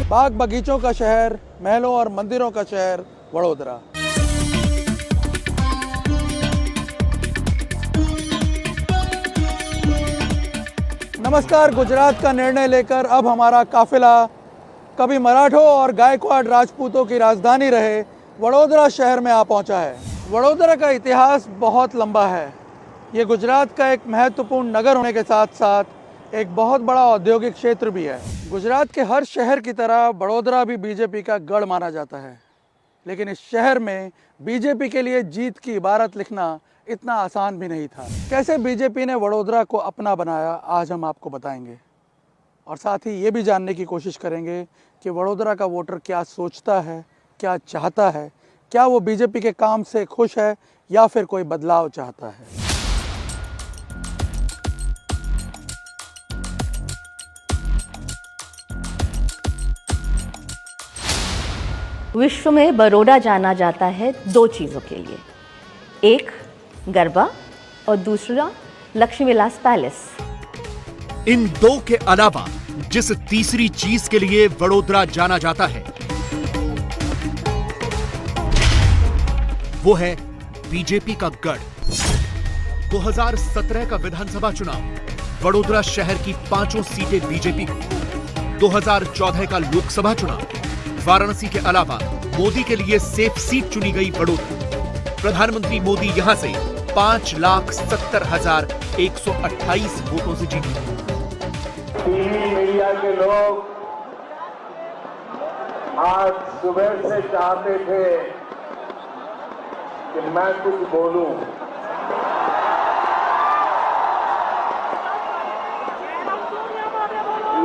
बाग बगीचों का शहर, महलों और मंदिरों का शहर वडोदरा। नमस्कार। गुजरात का निर्णय लेकर अब हमारा काफिला कभी मराठों और गायकवाड़ राजपूतों की राजधानी रहे वडोदरा शहर में आ पहुंचा है। वडोदरा का इतिहास बहुत लंबा है। ये गुजरात का एक महत्वपूर्ण नगर होने के साथ साथ एक बहुत बड़ा औद्योगिक क्षेत्र भी है। गुजरात के हर शहर की तरह वडोदरा भी बीजेपी का गढ़ माना जाता है, लेकिन इस शहर में बीजेपी के लिए जीत की इबारत लिखना इतना आसान भी नहीं था। कैसे बीजेपी ने वडोदरा को अपना बनाया, आज हम आपको बताएंगे और साथ ही ये भी जानने की कोशिश करेंगे कि वडोदरा का वोटर क्या सोचता है, क्या चाहता है, क्या वो बीजेपी के काम से खुश है या फिर कोई बदलाव चाहता है। विश्व में बड़ौदा जाना जाता है दो चीज़ों के लिए, एक गरबा और दूसरा लक्ष्मी विलास पैलेस। इन दो के अलावा जिस तीसरी चीज के लिए वडोदरा जाना जाता है वो है बीजेपी का गढ़। 2017 का विधानसभा चुनाव वडोदरा शहर की 5 सीटें बीजेपी को, 2014 का लोकसभा चुनाव वाराणसी के अलावा मोदी के लिए सेफ सीट चुनी गई वडोदरा। प्रधानमंत्री मोदी यहां से 5,70,128 वोटों से जीते। टीवी मीडिया के लोग आज सुबह से चाहते थे कि मैं कुछ बोलूं,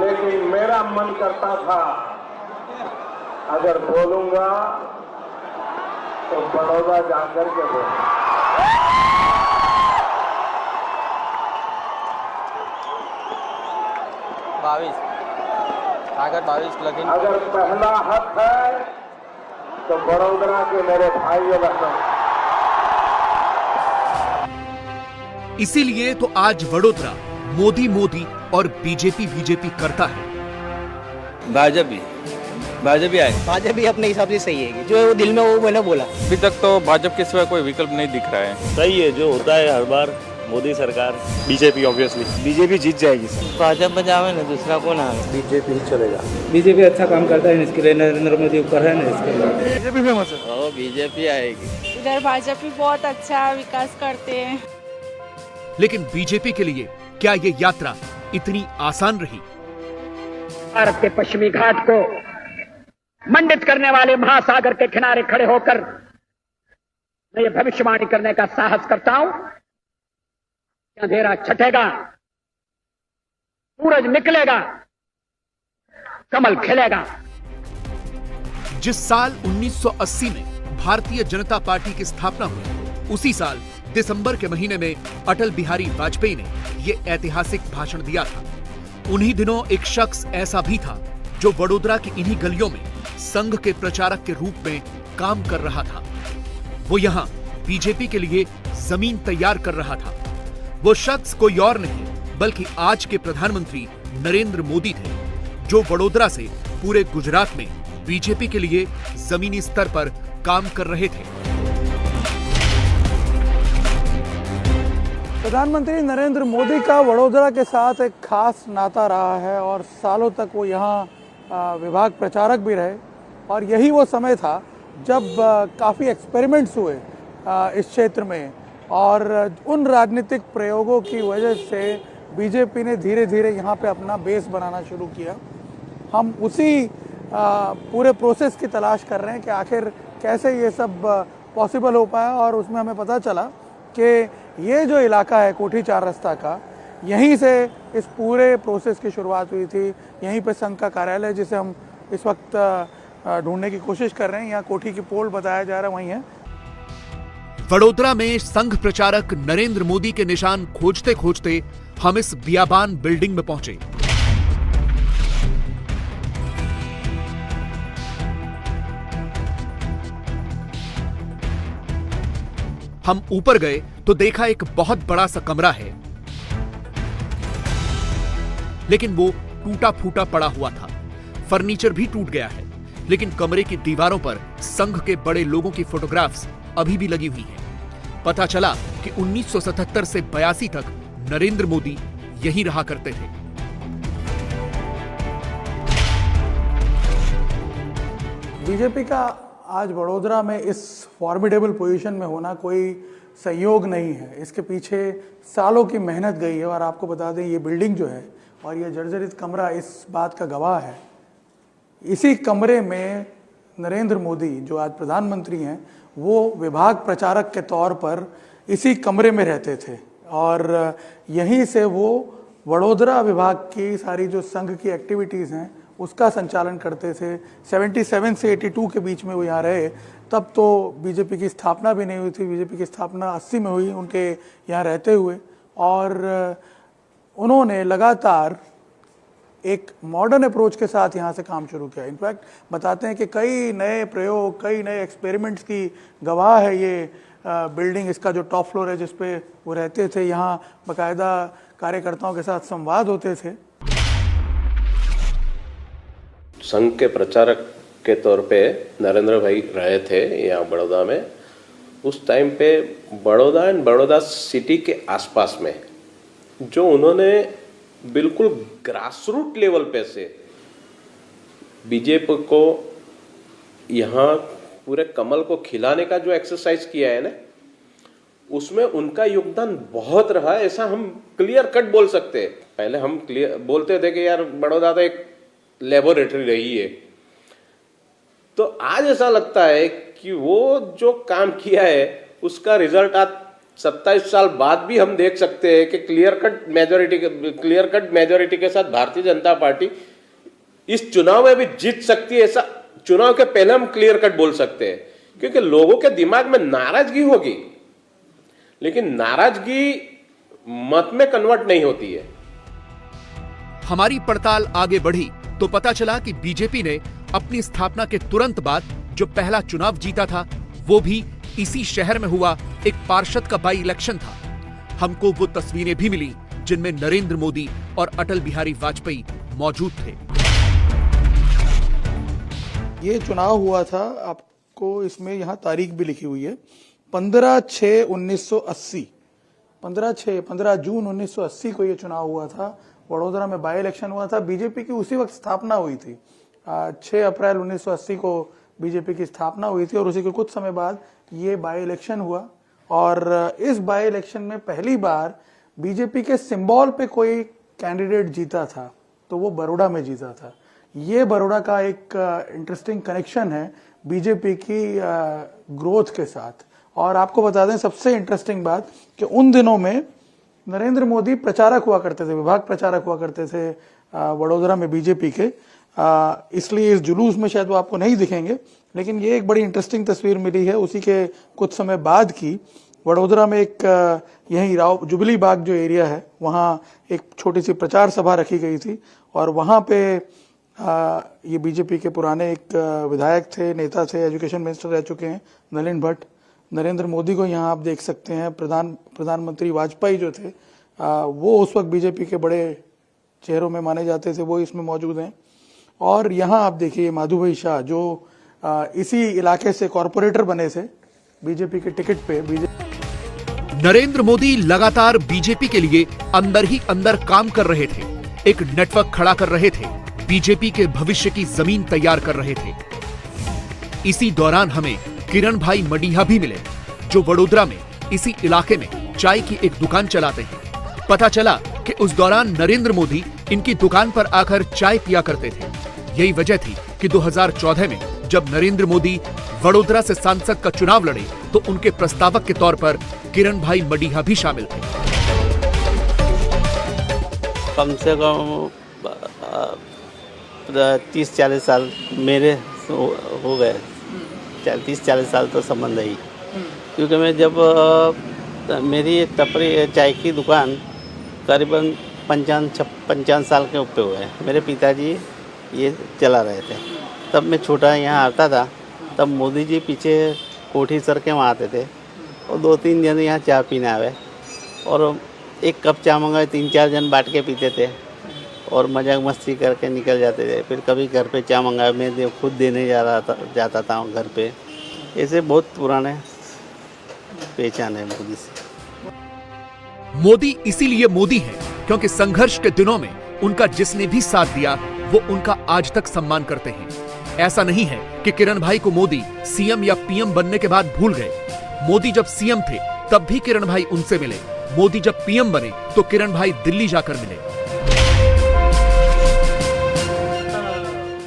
लेकिन मेरा मन करता था अगर बोलूंगा तो बड़ौदा जाकर के बोलूंगा। अगर पहला हक है तो बड़ौदा के मेरे भाई और बहनों। इसीलिए तो आज वडोदरा मोदी मोदी और बीजेपी बीजेपी करता है। भाजपा आए, भाजपा अपने हिसाब से सही है, जो दिल में वो मैंने बोला। अभी तक तो भाजपा के सिवा कोई विकल्प नहीं दिख रहा है। सही है, जो होता है हर बार मोदी सरकार। बीजेपी ऑब्वियसली बीजेपी जीत जाएगी। भाजपा जावे ना, दूसरा कौन आवे? बीजेपी ही चलेगा। बीजेपी अच्छा काम करता है, इसके लिए नरेंद्र मोदी ऊपर है ना, इसके लिए बीजेपी फेमस है। बीजेपी आएगी। इधर भाजपा बहुत अच्छा विकास करते हैं। लेकिन बीजेपी के लिए क्या ये यात्रा इतनी आसान रही? भारत के पश्चिमी घाट को मंडित करने वाले महासागर के किनारे खड़े होकर मैं ये भविष्यवाणी करने का साहस करता हूं कि अंधेरा छटेगा, सूरज निकलेगा, कमल खिलेगा। जिस साल 1980 में भारतीय जनता पार्टी की स्थापना हुई, उसी साल दिसंबर के महीने में अटल बिहारी वाजपेयी ने यह ऐतिहासिक भाषण दिया था। उन्हीं दिनों एक शख्स ऐसा भी था जो वडोदरा की इन्हीं गलियों में संघ के प्रचारक के रूप में काम कर रहा था। वो यहाँ बीजेपी के लिए जमीन तैयार कर रहा था। वो शख्स कोई और नहीं बल्कि आज के प्रधानमंत्री नरेंद्र मोदी थे, जो वडोदरा से पूरे गुजरात में बीजेपी के लिए जमीनी स्तर पर काम कर रहे थे। प्रधानमंत्री नरेंद्र मोदी का वडोदरा के साथ एक खास नाता रहा है और सालों तक वो यहाँ विभाग प्रचारक भी रहे और यही वो समय था जब काफ़ी एक्सपेरिमेंट्स हुए इस क्षेत्र में और उन राजनीतिक प्रयोगों की वजह से बीजेपी ने धीरे धीरे यहाँ पे अपना बेस बनाना शुरू किया। हम उसी पूरे प्रोसेस की तलाश कर रहे हैं कि आखिर कैसे ये सब पॉसिबल हो पाया और उसमें हमें पता चला कि ये जो इलाका है कोठी 4 रास्ता का, यहीं से इस पूरे प्रोसेस की शुरुआत हुई थी। यहीं पे संघ का कार्यालय जिसे हम इस वक्त ढूंढने की कोशिश कर रहे हैं, यहाँ कोठी की पोल बताया जा रहा है, वहीं है। वडोदरा में संघ प्रचारक नरेंद्र मोदी के निशान खोजते खोजते हम इस बियाबान बिल्डिंग में पहुंचे। हम ऊपर गए तो देखा एक बहुत बड़ा सा कमरा है, लेकिन वो टूटा फूटा पड़ा हुआ था। फर्नीचर भी टूट गया है, लेकिन कमरे की दीवारों पर संघ के बड़े लोगों की फोटोग्राफ्स अभी भी लगी हुई हैं। पता चला कि 1977 से 82 तक नरेंद्र मोदी यहीं रहा करते थे। बीजेपी का आज वडोदरा में इस फॉर्मिडेबल पोजीशन में होना कोई संयोग नहीं है। इसके पीछे सालों की मेहनत गई है। और आपको बता दें, ये बिल्डिंग जो है और ये जर्जरित कमरा इस बात का गवाह है। इसी कमरे में नरेंद्र मोदी, जो आज प्रधानमंत्री हैं, वो विभाग प्रचारक के तौर पर इसी कमरे में रहते थे और यहीं से वो वडोदरा विभाग की सारी जो संघ की एक्टिविटीज़ हैं उसका संचालन करते थे। 77 से 82 के बीच में वो यहाँ रहे। तब तो बीजेपी की स्थापना भी नहीं हुई थी। बीजेपी की स्थापना 80 में हुई उनके यहाँ रहते हुए। और उन्होंने लगातार एक मॉडर्न अप्रोच के साथ यहाँ से काम शुरू किया। इनफैक्ट बताते हैं कि कई नए प्रयोग, कई नए एक्सपेरिमेंट्स की गवाह है ये बिल्डिंग। इसका जो टॉप फ्लोर है जिस पे वो रहते थे, यहाँ बाकायदा कार्यकर्ताओं के साथ संवाद होते थे। संघ के प्रचारक के तौर पे नरेंद्र भाई रहे थे यहाँ बड़ौदा में। उस टाइम पे बड़ौदा एंड बड़ौदा सिटी के आसपास में जो उन्होंने बिल्कुल ग्रासरूट लेवल पे से बीजेपी को यहाँ पूरे कमल को खिलाने का जो एक्सरसाइज किया है ना, उसमें उनका योगदान बहुत रहा है। ऐसा हम क्लियर कट बोल सकते हैं। पहले हम क्लियर बोलते थे कि यार बड़ौदा तो एक लेबोरेटरी रही है, तो आज ऐसा लगता है कि वो जो काम किया है उसका रिजल्ट आज 27 साल बाद भी हम देख सकते हैं कि क्लियर कट मेजोरिटी के साथ भारतीय जनता पार्टी इस चुनाव में भी जीत सकती है। ऐसा चुनाव के पहले हम क्लियर कट बोल सकते हैं, क्योंकि लोगों के दिमाग में नाराजगी होगी, लेकिन नाराजगी मत में कन्वर्ट नहीं होती है। हमारी पड़ताल आगे बढ़ी तो पता चला कि बीजेपी ने अपनी स्थापना के तुरंत बाद जो पहला चुनाव जीता था वो भी इसी शहर में हुआ एक पार्षद का बाई इलेक्शन था। हमको वो तस्वीरें भी मिली जिनमें नरेंद्र मोदी और अटल बिहारी वाजपेयी मौजूद थे। ये चुनाव हुआ था, आपको इसमें यहाँ तारीख भी लिखी हुई है, 15/6/1980। 15 जून 1980 को ये चुनाव हुआ था। वडोदरा में बाई इलेक्शन हुआ था। बीजेपी की उसी वक्त स्थापना हुई थी। 6 अप्रैल 1980 को बीजेपी की स्थापना हुई थी और उसी के कुछ समय बाद ये बाई इलेक्शन हुआ। और इस बाई इलेक्शन में पहली बार बीजेपी के सिंबल पे कोई कैंडिडेट जीता था, तो वो बड़ौदा में जीता था। ये बड़ौदा का एक इंटरेस्टिंग कनेक्शन है बीजेपी की ग्रोथ के साथ। और आपको बता दें सबसे इंटरेस्टिंग बात कि उन दिनों में नरेंद्र मोदी प्रचारक हुआ करते थे, विभाग प्रचारक हुआ करते थे वडोदरा में बीजेपी के। इसलिए इस जुलूस में शायद वो आपको नहीं दिखेंगे, लेकिन ये एक बड़ी इंटरेस्टिंग तस्वीर मिली है उसी के कुछ समय बाद की। वडोदरा में एक यही राव जुबली बाग जो एरिया है, वहाँ एक छोटी सी प्रचार सभा रखी गई थी और वहाँ पे ये बीजेपी के पुराने एक विधायक थे, नेता थे, एजुकेशन मिनिस्टर रह चुके हैं, नलिन भट्ट। नरेंद्र मोदी को यहाँ आप देख सकते हैं। प्रधानमंत्री वाजपेयी जो थे वो उस वक्त बीजेपी के बड़े चेहरों में माने जाते थे, वो इसमें मौजूद हैं। और यहाँ आप देखिए माधु भाई शाह जो इसी इलाके से कॉरपोरेटर बने थे बीजेपी के टिकट पे। नरेंद्र मोदी लगातार बीजेपी के लिए अंदर ही अंदर काम कर रहे थे, एक नेटवर्क खड़ा कर रहे थे, बीजेपी के भविष्य की जमीन तैयार कर रहे थे। इसी दौरान हमें किरण भाई मडीहा भी मिले जो वडोदरा में इसी इलाके में चाय की एक दुकान चलाते हैं। पता चला कि उस दौरान नरेंद्र मोदी इनकी दुकान पर आकर चाय पिया करते थे। यही वजह थी कि 2014 में जब नरेंद्र मोदी वडोदरा से सांसद का चुनाव लड़े तो उनके प्रस्तावक के तौर पर किरण भाई मडीहा भी शामिल थे। कम से कम 30-40 साल मेरे हो गए। 30-40 साल तो संबंध ही, क्योंकि मैं जब मेरी टपरी चाय की दुकान करीबन 55 साल के ऊपर हुए। मेरे पिताजी ये चला रहे थे, तब मैं छोटा यहाँ आता था। तब मोदी जी पीछे कोठी सर के वहाँ आते थे और 2-3 जन यहाँ चाय पीने आए और एक कप चाय मंगाए 3-4 जन बांट के पीते थे। और मजाक मस्ती करके निकल जाते थे। फिर कभी घर पे चाय मंगाया, मैं खुद देने जाता था घर पे। ऐसे बहुत पुराने पहचान है मोदी से। मोदी इसीलिए मोदी है क्योंकि संघर्ष के दिनों में उनका जिसने भी साथ दिया वो उनका आज तक सम्मान करते हैं। ऐसा नहीं है कि किरण भाई को मोदी सीएम या पीएम बनने के बाद भूल गए। मोदी जब सीएम थे तब भी किरण भाई उनसे मिले। मोदी जब पीएम बने तो किरण भाई दिल्ली जाकर मिले।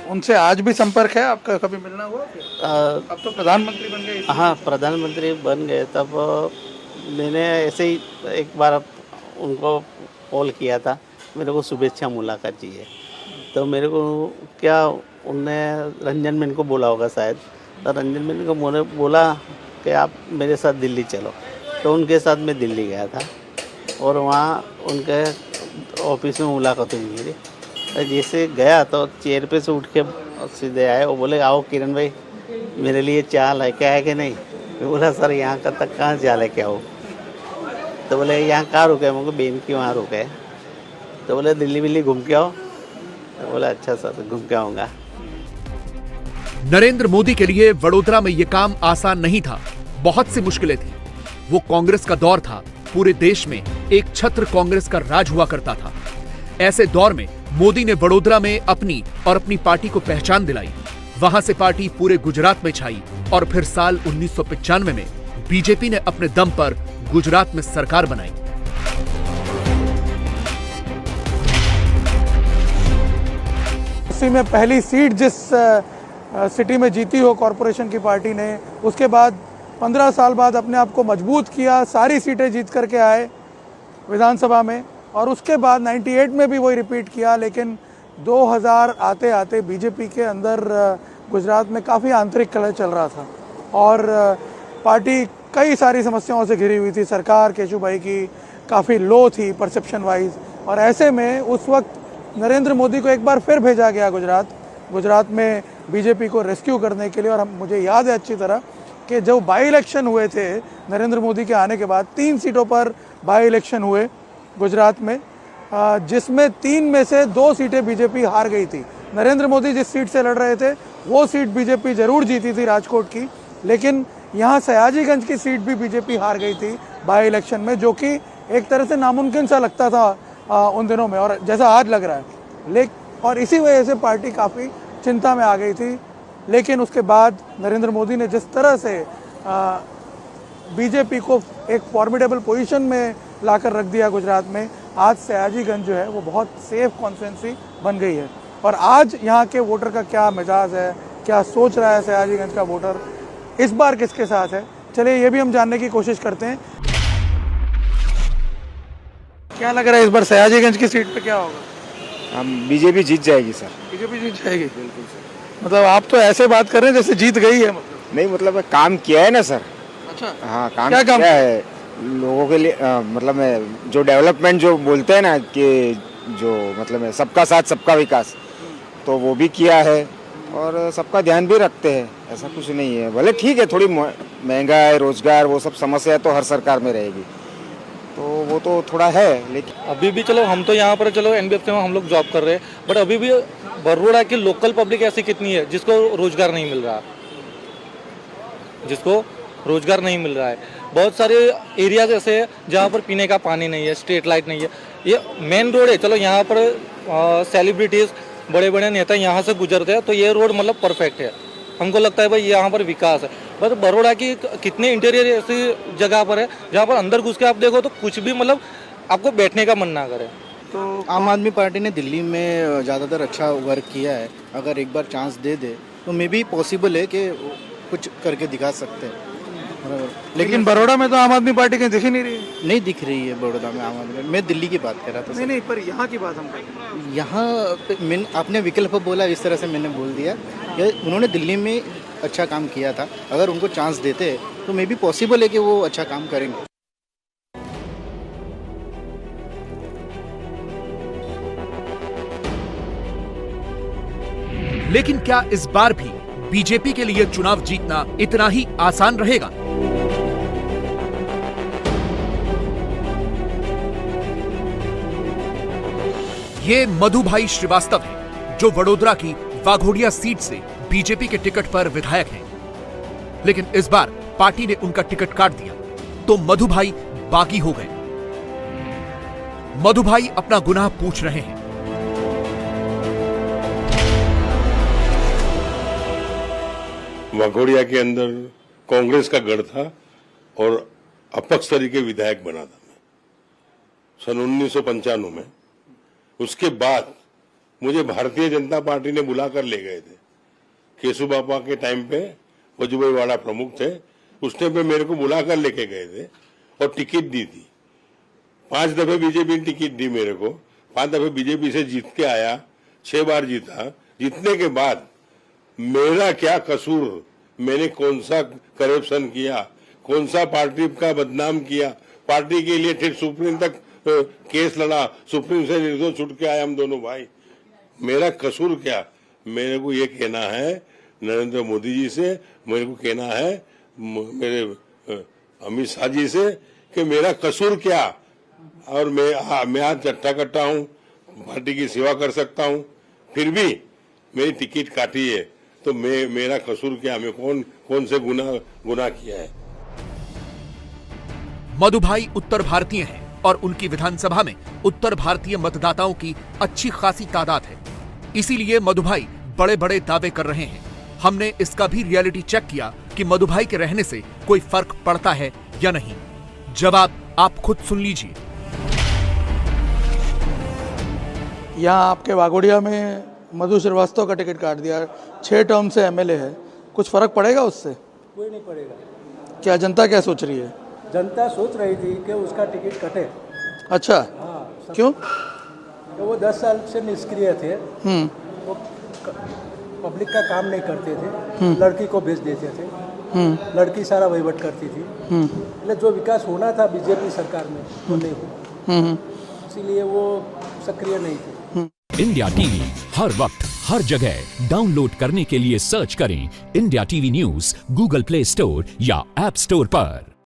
उनसे आज भी संपर्क है आपका? कभी मिलना हुआ? अब तो प्रधानमंत्री बन गए। हाँ, प्रधानमंत्री बन गए तब मैंने ऐसे ही एक बार उनको कॉल किया था, मेरे को शुभेच्छा मुलाकात चाहिए। तो मेरे को क्या उनने रंजन मैन को बोला होगा शायद, तो रंजन मैन को बोला कि आप मेरे साथ दिल्ली चलो। तो उनके साथ मैं दिल्ली गया था और वहाँ उनके ऑफिस में मुलाकात हुई मेरी। जैसे गया तो चेयर पे से उठ के सीधे आए। वो बोले आओ किरण भाई, मेरे लिए चाय लेके आए कि नहीं? मैं बोला सर यहाँ का तक कहाँ चाय लेके आओ? तो बोले यहाँ कहाँ रुके? मुझे बेन की वहाँ रुके। तो बोले दिल्ली विल्ली घूम के आओ। तो बोला अच्छा सर घूम के आऊँगा। नरेंद्र मोदी के लिए वडोदरा में ये काम आसान नहीं था, बहुत सी मुश्किलें थी। वो कांग्रेस का दौर था, पूरे देश में एक छत्र कांग्रेस का राज हुआ करता था। ऐसे दौर में मोदी ने वडोदरा में अपनी और अपनी पार्टी को पहचान दिलाई। वहां से पार्टी पूरे गुजरात में छाई और फिर साल 1995 में बीजेपी ने अपने दम पर गुजरात में सरकार बनाई। उसी में पहली सीट जिस सिटी में जीती हो कॉरपोरेशन की पार्टी ने, उसके बाद 15 साल बाद अपने आप को मजबूत किया, सारी सीटें जीत करके आए विधानसभा में। और उसके बाद 98 में भी वही रिपीट किया। लेकिन 2000 आते आते बीजेपी के अंदर गुजरात में काफ़ी आंतरिक कलह चल रहा था और पार्टी कई सारी समस्याओं से घिरी हुई थी। सरकार केशुभाई की काफ़ी लो थी परसेप्शन वाइज। और ऐसे में उस वक्त नरेंद्र मोदी को एक बार फिर भेजा गया गुजरात में बीजेपी को रेस्क्यू करने के लिए। और मुझे याद है अच्छी तरह कि जो बाई इलेक्शन हुए थे नरेंद्र मोदी के आने के बाद, 3 सीटों पर बाई इलेक्शन हुए गुजरात में, जिसमें 3 में से 2 सीटें बीजेपी हार गई थी। नरेंद्र मोदी जिस सीट से लड़ रहे थे वो सीट बीजेपी जरूर जीती थी राजकोट की, लेकिन यहाँ सयाजीगंज की सीट भी बीजेपी हार गई थी बाई इलेक्शन में, जो कि एक तरह से नामुमकिन सा लगता था उन दिनों में और जैसा आज लग रहा है। और इसी वजह से पार्टी काफ़ी चिंता में आ गई थी। लेकिन उसके बाद नरेंद्र मोदी ने जिस तरह से बीजेपी को एक फॉर्मिडेबल पोजीशन में लाकर रख दिया गुजरात में, आज सयाजीगंज जो है वो बहुत सेफ कॉन्स्टिट्यूंसी बन गई है। और आज यहाँ के वोटर का क्या मिजाज है, क्या सोच रहा है सयाजीगंज का वोटर, इस बार किसके साथ है, चलिए ये भी हम जानने की कोशिश करते हैं। क्या लग रहा है इस बार सयाजीगंज की सीट पे क्या होगा? बीजेपी जीत जाएगी सर। बीजेपी जीत जाएगी? बिल्कुल सर। मतलब आप तो ऐसे बात कर रहे हैं जैसे जीत गई है। मतलब नहीं, मतलब काम किया है ना सर। अच्छा, हाँ काम किया है लोगों के लिए। मतलब जो डेवलपमेंट जो बोलते हैं ना कि जो मतलब सबका साथ सबका विकास, तो वो भी किया है और सबका ध्यान भी रखते हैं। ऐसा कुछ नहीं है। भले ठीक है थोड़ी महंगाई, रोजगार, वो सब समस्या तो हर सरकार में रहेगी, तो वो तो थोड़ा है। लेकिन अभी भी चलो हम तो यहाँ पर चलो एनबीएफसी में हम लोग जॉब कर रहे हैं, बट अभी भी बड़ौदा की लोकल पब्लिक ऐसी कितनी है जिसको रोजगार नहीं मिल रहा, है। बहुत सारे एरियाज ऐसे हैं जहाँ पर पीने का पानी नहीं है, स्ट्रीट लाइट नहीं है। ये मेन रोड है, चलो यहाँ पर सेलिब्रिटीज बड़े बड़े नेता यहाँ से गुजरते हैं, तो ये रोड मतलब परफेक्ट है। हमको लगता है भाई यहाँ पर विकास है। बस बड़ौदा की कितने इंटीरियर ऐसी जगह पर है जहाँ पर अंदर घुस के आप देखो तो कुछ भी मतलब आपको बैठने का मन ना करे। तो आम आदमी पार्टी ने दिल्ली में ज़्यादातर अच्छा वर्क किया है। अगर एक बार चांस दे दे तो मे बी पॉसिबल है कि कुछ करके दिखा सकते हैं। लेकिन बड़ौदा में तो आम आदमी पार्टी कहीं दिख ही नहीं रही है। नहीं दिख रही है बड़ौदा में आम आदमी। मैं दिल्ली की बात कर रहा था। नहीं, पर यहाँ की बात हम कर रहे हैं। यहाँ आपने विकल्प बोला, इस तरह से मैंने बोल दिया कि उन्होंने दिल्ली में अच्छा काम किया था। अगर उनको चांस देते तो मे बी पॉसिबल है कि वो अच्छा काम करेंगे। लेकिन क्या इस बार भी बीजेपी के लिए चुनाव जीतना इतना ही आसान रहेगा? ये मधुभाई श्रीवास्तव हैं, जो वडोदरा की वाघोडिया सीट से बीजेपी के टिकट पर विधायक हैं। लेकिन इस बार पार्टी ने उनका टिकट काट दिया तो मधुभाई बागी हो गए। मधुभाई अपना गुनाह पूछ रहे हैं। वाघोडिया के अंदर कांग्रेस का गढ़ था और अपक्ष तरीके विधायक बना था मैं सन 1995 में। उसके बाद मुझे भारतीय जनता पार्टी ने बुलाकर ले गए थे। केशु बापा के टाइम पे वजुभाई वाड़ा प्रमुख थे, उस टाइम पे मेरे को बुलाकर लेके गए थे और टिकट दी थी। 5 दफे बीजेपी ने टिकट दी मेरे को, 5 दफे बीजेपी से जीत के आया, 6 बार जीता। जीतने के बाद मेरा क्या कसूर, मैंने कौन सा करप्शन किया, कौन सा पार्टी का बदनाम किया, पार्टी के लिए फिर सुप्रीम तक केस लड़ा, सुप्रीम से निर्दोष छूट के आए हम दोनों भाई। मेरा कसूर क्या? मेरे को ये कहना है नरेंद्र मोदी जी से, मेरे को कहना है मेरे अमित शाह जी से कि मेरा कसूर क्या। और मैं आज चट्टा कट्टा हूँ, पार्टी की सेवा कर सकता हूँ, फिर भी मेरी टिकट काटी है तो मेरा कसूर क्या? मैं कौन से गुनाह किया है? मधुभाई उत्तर भारतीय हैं और उनकी विधानसभा में उत्तर भारतीय मतदाताओं की अच्छी खासी तादाद है। इसीलिए मधुभाई बड़े बड़े दावे कर रहे हैं। हमने इसका भी रियलिटी चेक किया कि मधुभाई के रहने से कोई फर्क पड़ता है या नहीं। जवाब आप खुद सुन लीजिए। यहाँ आपके वाघोडिया में मधु श्रीवास्तव का टिकट काट दिया, 6 टर्म से एमएलए है, कुछ फर्क पड़ेगा उससे? कोई नहीं पड़ेगा। क्या जनता क्या सोच रही है? जनता सोच रही थी कि उसका टिकट कटे। अच्छा, हाँ, क्यों? तो वो 10 साल से निष्क्रिय थे, वो पब्लिक का काम नहीं करते थे, लड़की को भेज देते थे, लड़की सारा वहीवट करती थी, इसलिए जो विकास होना था बीजेपी सरकार में वो नहीं हुआ, इसीलिए वो सक्रिय नहीं थे। इंडिया टीवी हर वक्त हर जगह डाउनलोड करने के लिए सर्च करें India TV news Google play store या ऐप स्टोर पर।